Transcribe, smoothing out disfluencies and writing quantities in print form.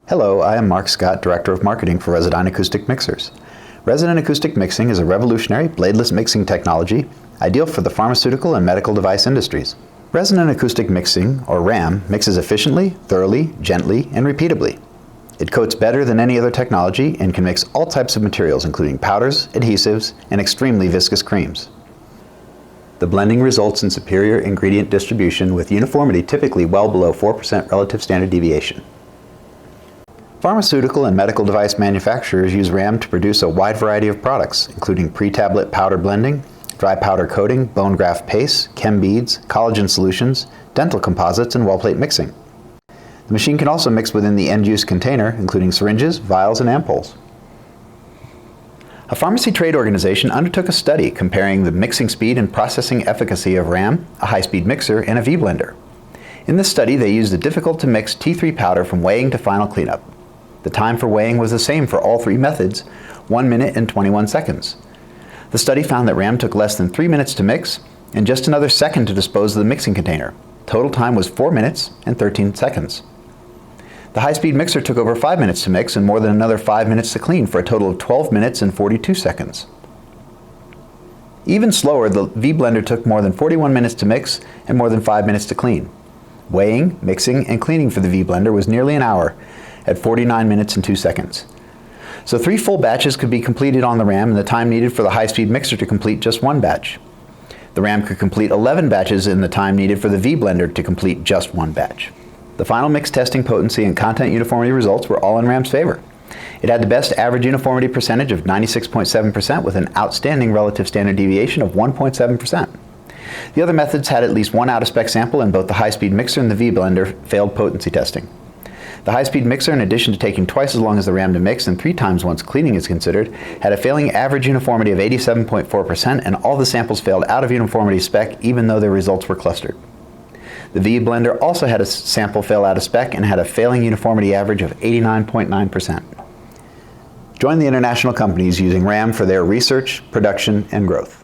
Hello, I am Mark Scott, Director of Marketing for Resodyn Acoustic Mixers. Resonant Acoustic Mixing is a revolutionary bladeless mixing technology ideal for the pharmaceutical and medical device industries. Resonant Acoustic Mixing, or RAM, mixes efficiently, thoroughly, gently, and repeatably. It coats better than any other technology and can mix all types of materials including powders, adhesives, and extremely viscous creams. The blending results in superior ingredient distribution with uniformity typically well below 4% relative standard deviation. Pharmaceutical and medical device manufacturers use RAM to produce a wide variety of products, including pre-tablet powder blending, dry powder coating, bone graft paste, chembeads, collagen solutions, dental composites, and wellplate mixing. The machine can also mix within the end-use container, including syringes, vials, and ampoules. A pharmacy trade organization undertook a study comparing the mixing speed and processing efficacy of RAM, a high-speed mixer, and a V-blender. In this study, they used a difficult-to-mix T3 powder from weighing to final cleanup. The time for weighing was the same for all three methods, 1 minute and 21 seconds. The study found that RAM took less than 3 minutes to mix and just another second to dispose of the mixing container. Total time was 4 minutes and 13 seconds. The high-speed mixer took over 5 minutes to mix and more than another 5 minutes to clean for a total of 12 minutes and 42 seconds. Even slower, the V-blender took more than 41 minutes to mix and more than 5 minutes to clean. Weighing, mixing, and cleaning for the V-blender was nearly an hour at 49 minutes and 2 seconds. So 3 full batches could be completed on the RAM in the time needed for the high-speed mixer to complete just 1 batch. The RAM could complete 11 batches in the time needed for the V-blender to complete just 1 batch. The final mix testing potency and content uniformity results were all in RAM's favor. It had the best average uniformity percentage of 96.7% with an outstanding relative standard deviation of 1.7%. The other methods had at least one out-of-spec sample, and both the high-speed mixer and the V-blender failed potency testing. The high-speed mixer, in addition to taking twice as long as the RAM to mix and 3 times once cleaning is considered, had a failing average uniformity of 87.4%, and all the samples failed out of uniformity spec even though their results were clustered. The V-blender also had a sample fail out of spec and had a failing uniformity average of 89.9%. Join the international companies using RAM for their research, production, and growth.